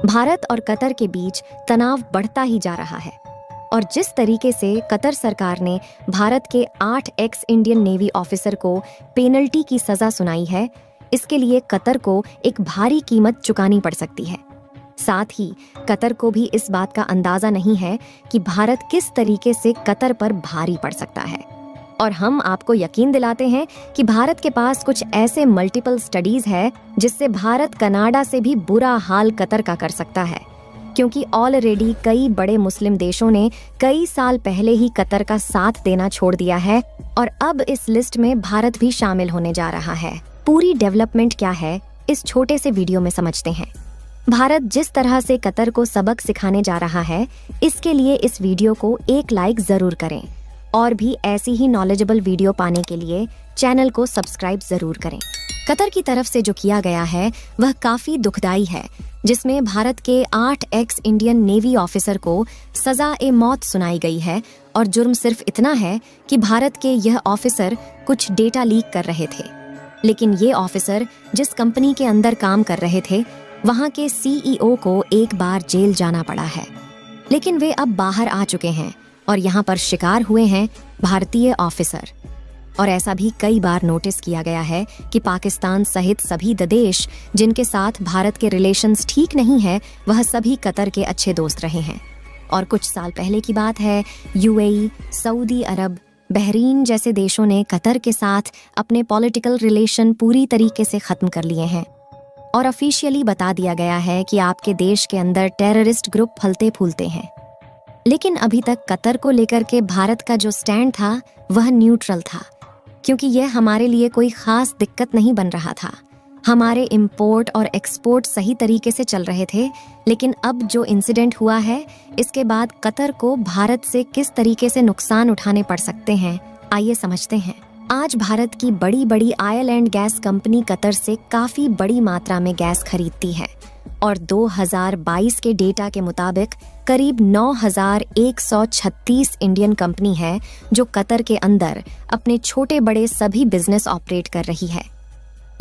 भारत और कतर के बीच तनाव बढ़ता ही जा रहा है और जिस तरीके से कतर सरकार ने भारत के 8 एक्स इंडियन नेवी ऑफिसर को पेनल्टी की सजा सुनाई है, इसके लिए कतर को एक भारी कीमत चुकानी पड़ सकती है। साथ ही कतर को भी इस बात का अंदाजा नहीं है कि भारत किस तरीके से कतर पर भारी पड़ सकता है। और हम आपको यकीन दिलाते हैं कि भारत के पास कुछ ऐसे मल्टीपल स्टडीज है जिससे भारत कनाडा से भी बुरा हाल कतर का कर सकता है, क्योंकि ऑलरेडी कई बड़े मुस्लिम देशों ने कई साल पहले ही कतर का साथ देना छोड़ दिया है और अब इस लिस्ट में भारत भी शामिल होने जा रहा है। पूरी डेवलपमेंट क्या है, इस छोटे से वीडियो में समझते हैं। भारत जिस तरह से कतर को सबक सिखाने जा रहा है, इसके लिए इस वीडियो को एक लाइक जरूर करें और भी ऐसी ही नॉलेजेबल वीडियो पाने के लिए चैनल को सब्सक्राइब जरूर करें। कतर की तरफ से जो किया गया है वह काफी दुखदाई है, जिसमें भारत के 8 एक्स इंडियन नेवी ऑफिसर को सजा-ए-मौत सुनाई गई है और जुर्म सिर्फ इतना है कि भारत के यह ऑफिसर कुछ डेटा लीक कर रहे थे। लेकिन ये ऑफिसर जिस कंपनी के अंदर काम कर रहे थे, वहां के सीईओ को एक बार जेल जाना पड़ा है, लेकिन वे अब बाहर आ चुके हैं और यहाँ पर शिकार हुए हैं भारतीय ऑफिसर। और ऐसा भी कई बार नोटिस किया गया है कि पाकिस्तान सहित सभी देश जिनके साथ भारत के रिलेशंस ठीक नहीं है, वह सभी कतर के अच्छे दोस्त रहे हैं। और कुछ साल पहले की बात है, यूएई, सऊदी अरब, बहरीन जैसे देशों ने कतर के साथ अपने पॉलिटिकल रिलेशन पूरी तरीके से खत्म कर लिए हैं और ऑफिशियली बता दिया गया है कि आपके देश के अंदर टेररिस्ट ग्रुप फलते फूलते हैं। लेकिन अभी तक कतर को लेकर के भारत का जो स्टैंड था वह न्यूट्रल था, क्योंकि यह हमारे लिए कोई खास दिक्कत नहीं बन रहा था। हमारे इंपोर्ट और एक्सपोर्ट सही तरीके से चल रहे थे। लेकिन अब जो इंसिडेंट हुआ है, इसके बाद कतर को भारत से किस तरीके से नुकसान उठाने पड़ सकते हैं, आइए समझते हैं। आज भारत की बड़ी बड़ी oil and gas company Qatar से काफी बड़ी मात्रा में गैस खरीदती है और 2022 के डेटा के मुताबिक करीब 9,136 इंडियन कंपनी है जो कतर के अंदर अपने छोटे बड़े सभी बिजनेस ऑपरेट कर रही है।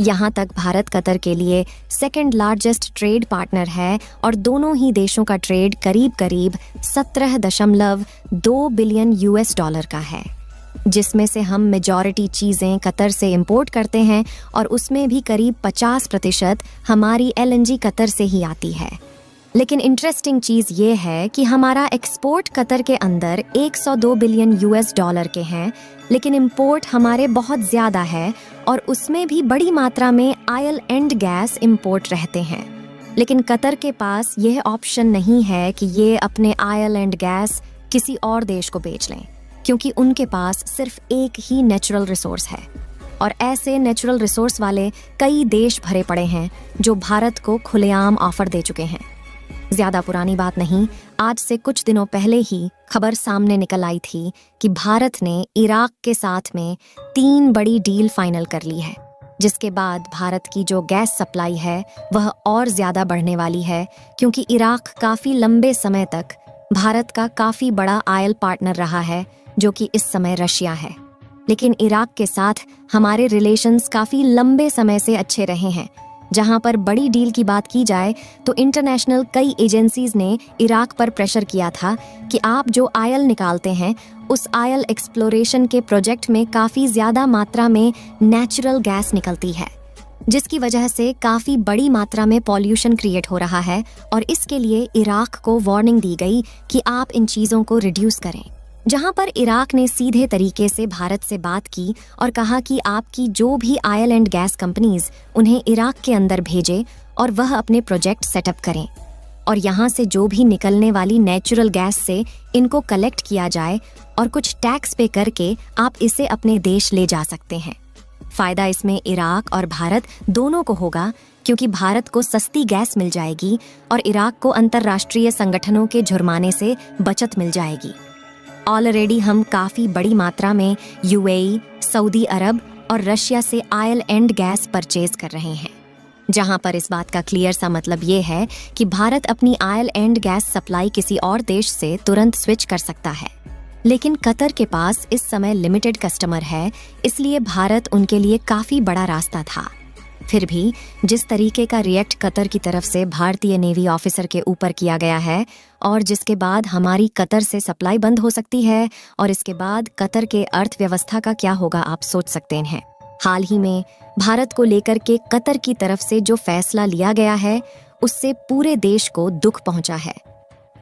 यहाँ तक भारत कतर के लिए सेकंड लार्जेस्ट ट्रेड पार्टनर है और दोनों ही देशों का ट्रेड करीब करीब 17.2 बिलियन यूएस डॉलर का है, जिसमें से हम मेजॉरिटी चीज़ें कतर से इंपोर्ट करते हैं और उसमें भी करीब 50% हमारी एलएनजी कतर से ही आती है। लेकिन इंटरेस्टिंग चीज़ ये है कि हमारा एक्सपोर्ट कतर के अंदर 102 बिलियन यूएस डॉलर के हैं, लेकिन इंपोर्ट हमारे बहुत ज़्यादा है और उसमें भी बड़ी मात्रा में ऑयल एंड गैस इंपोर्ट रहते हैं। लेकिन कतर के पास यह ऑप्शन नहीं है कि ये अपने ऑयल एंड गैस किसी और देश को बेच लें, क्योंकि उनके पास सिर्फ एक ही नेचुरल रिसोर्स है और ऐसे नेचुरल रिसोर्स वाले कई देश भरे पड़े हैं जो भारत को खुलेआम ऑफर दे चुके हैं। ज्यादा पुरानी बात नहीं, आज से कुछ दिनों पहले ही खबर सामने निकल आई थी कि भारत ने इराक के साथ में 3 बड़ी डील फाइनल कर ली है, जिसके बाद भारत की जो गैस सप्लाई है वह और ज्यादा बढ़ने वाली है, क्योंकि इराक काफी लंबे समय तक भारत का काफी बड़ा ऑयल पार्टनर रहा है, जो कि इस समय रशिया है। लेकिन इराक के साथ हमारे रिलेशंस काफी लंबे समय से अच्छे रहे हैं। जहां पर बड़ी डील की बात की जाए तो इंटरनेशनल कई एजेंसीज ने इराक पर प्रेशर किया था कि आप जो ऑयल निकालते हैं, उस ऑयल एक्सप्लोरेशन के प्रोजेक्ट में काफी ज्यादा मात्रा में नेचुरल गैस निकलती है, जिसकी वजह से काफी बड़ी मात्रा में पॉल्यूशन क्रिएट हो रहा है और इसके लिए इराक को वार्निंग दी गई कि आप इन चीजों को रिड्यूस करें। जहां पर इराक ने सीधे तरीके से भारत से बात की और कहा कि आपकी जो भी ऑयल एंड गैस कंपनीज उन्हें इराक के अंदर भेजे और वह अपने प्रोजेक्ट सेटअप करें और यहाँ से जो भी निकलने वाली नेचुरल गैस से इनको कलेक्ट किया जाए और कुछ टैक्स पे करके आप इसे अपने देश ले जा सकते हैं। फायदा इसमें इराक और भारत दोनों को होगा, क्योंकि भारत को सस्ती गैस मिल जाएगी और इराक को अंतर्राष्ट्रीय संगठनों के जुर्माने से बचत मिल जाएगी। ऑलरेडी हम काफ़ी बड़ी मात्रा में यूएई, सऊदी अरब और रशिया से ऑयल एंड गैस परचेज कर रहे हैं, जहां पर इस बात का क्लियर सा मतलब ये है कि भारत अपनी ऑयल एंड गैस सप्लाई किसी और देश से तुरंत स्विच कर सकता है। लेकिन कतर के पास इस समय लिमिटेड कस्टमर है, इसलिए भारत उनके लिए काफ़ी बड़ा रास्ता था। फिर भी जिस तरीके का रिएक्ट कतर की तरफ से भारतीय नेवी ऑफिसर के ऊपर किया गया है और जिसके बाद हमारी कतर से सप्लाई बंद हो सकती है और इसके बाद कतर के अर्थव्यवस्था का क्या होगा आप सोच सकते हैं। हाल ही में भारत को लेकर के कतर की तरफ से जो फैसला लिया गया है उससे पूरे देश को दुख पहुंचा है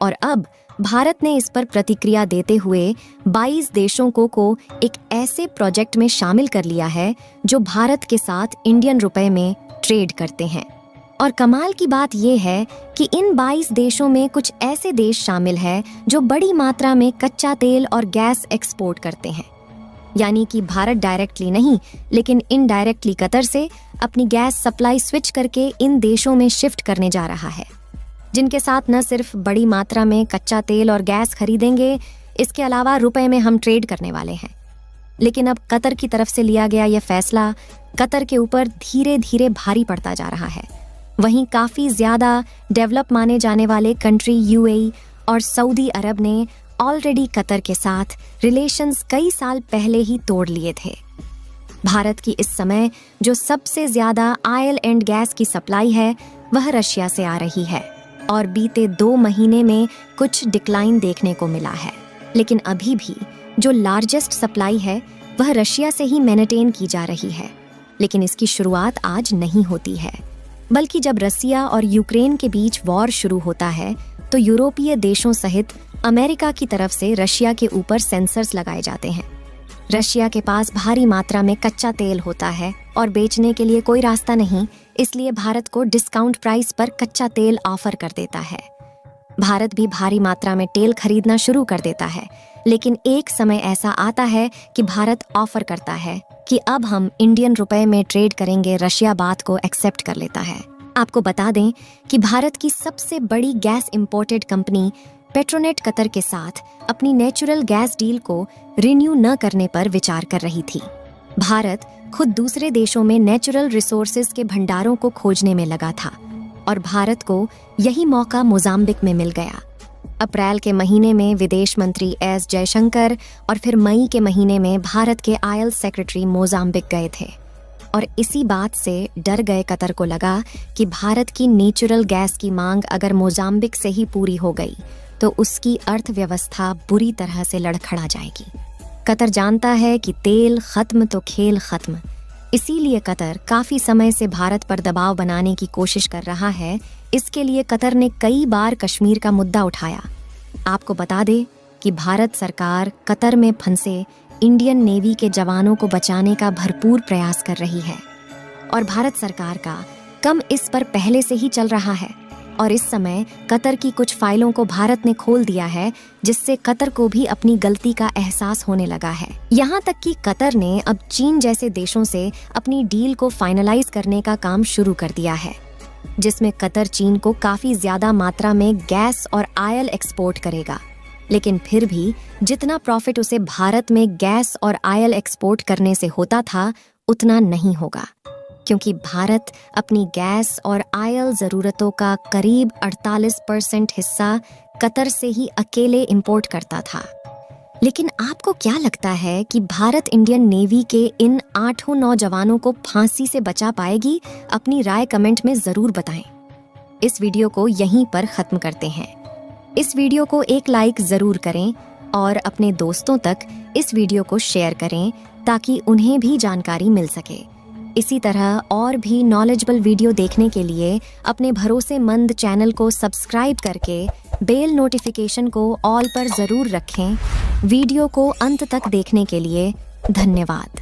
और अब भारत ने इस पर प्रतिक्रिया देते हुए 22 देशों को एक ऐसे प्रोजेक्ट में शामिल कर लिया है जो भारत के साथ इंडियन रुपए में ट्रेड करते हैं। और कमाल की बात यह है कि इन 22 देशों में कुछ ऐसे देश शामिल हैं जो बड़ी मात्रा में कच्चा तेल और गैस एक्सपोर्ट करते हैं। यानी कि भारत डायरेक्टली नहीं लेकिन इनडायरेक्टली कतर से अपनी गैस सप्लाई स्विच करके इन देशों में शिफ्ट करने जा रहा है, जिनके साथ न सिर्फ बड़ी मात्रा में कच्चा तेल और गैस खरीदेंगे, इसके अलावा रुपए में हम ट्रेड करने वाले हैं। लेकिन अब कतर की तरफ से लिया गया यह फैसला कतर के ऊपर धीरे धीरे भारी पड़ता जा रहा है। वहीं काफ़ी ज़्यादा डेवलप माने जाने वाले कंट्री यूएई और सऊदी अरब ने ऑलरेडी कतर के साथ रिलेशंस कई साल पहले ही तोड़ लिए थे। भारत की इस समय जो सबसे ज़्यादा ऑयल एंड गैस की सप्लाई है वह रशिया से आ रही है और बीते 2 महीने में कुछ डिक्लाइन देखने को मिला है। लेकिन अभी भी जो लार्जेस्ट सप्लाई है वह रशिया से ही मेंटेन की जा रही है। लेकिन इसकी शुरुआत आज नहीं होती है, बल्कि जब रसिया और यूक्रेन के बीच वॉर शुरू होता है तो यूरोपीय देशों सहित अमेरिका की तरफ से रशिया के ऊपर सेंसर्स लगाए जाते हैं। रशिया के पास भारी मात्रा में कच्चा तेल होता है और बेचने के लिए कोई रास्ता नहीं, इसलिए भारत को डिस्काउंट प्राइस पर कच्चा तेल ऑफर कर देता है। भारत भी भारी मात्रा में तेल खरीदना शुरू कर देता है, लेकिन एक समय ऐसा आता है कि भारत ऑफर करता है कि अब हम इंडियन रुपए में ट्रेड करेंगे। रशिया बात को एक्सेप्ट कर लेता है। आपको बता दें कि भारत की सबसे बड़ी gas imported company Petronet Qatar के साथ अपनी नेचुरल गैस डील को रिन्यू न करने पर विचार कर रही थी। भारत खुद दूसरे देशों में नेचुरल रिसोर्सेज के भंडारों को खोजने में लगा था और भारत को यही मौका मोजाम्बिक में मिल गया। अप्रैल के महीने में विदेश मंत्री एस जयशंकर और फिर मई के महीने में भारत के ऑयल सेक्रेटरी मोजाम्बिक गए थे और इसी बात से डर गए कतर को लगा कि भारत की नेचुरल गैस की मांग अगर मोजाम्बिक से ही पूरी हो गई तो उसकी अर्थव्यवस्था बुरी तरह से लड़खड़ा जाएगी। कतर जानता है कि तेल खत्म तो खेल खत्म, इसीलिए कतर काफी समय से भारत पर दबाव बनाने की कोशिश कर रहा है। इसके लिए कतर ने कई बार कश्मीर का मुद्दा उठाया। आपको बता दें कि भारत सरकार कतर में फंसे इंडियन नेवी के जवानों को बचाने का भरपूर प्रयास कर रही है और भारत सरकार का कम इस पर पहले से ही चल रहा है और इस समय कतर की कुछ फाइलों को भारत ने खोल दिया है, जिससे कतर को भी अपनी गलती का एहसास होने लगा है। यहाँ तक कि कतर ने अब चीन जैसे देशों से अपनी डील को फाइनलाइज करने का काम शुरू कर दिया है, जिसमें कतर चीन को काफी ज्यादा मात्रा में गैस और ऑयल एक्सपोर्ट करेगा। लेकिन फिर भी जितना प्रॉफिट उसे भारत में गैस और ऑयल एक्सपोर्ट करने से होता था उतना नहीं होगा, क्योंकि भारत अपनी गैस और ऑयल ज़रूरतों का करीब 48% हिस्सा कतर से ही अकेले इंपोर्ट करता था। लेकिन आपको क्या लगता है कि भारत इंडियन नेवी के इन 8 नौजवानों को फांसी से बचा पाएगी? अपनी राय कमेंट में ज़रूर बताएं। इस वीडियो को यहीं पर ख़त्म करते हैं। इस वीडियो को एक लाइक ज़रूर करें और अपने दोस्तों तक इस वीडियो को शेयर करें ताकि उन्हें भी जानकारी मिल सके। इसी तरह और भी नॉलेजेबल वीडियो देखने के लिए अपने भरोसेमंद चैनल को सब्सक्राइब करके बेल नोटिफिकेशन को ऑल पर ज़रूर रखें। वीडियो को अंत तक देखने के लिए धन्यवाद।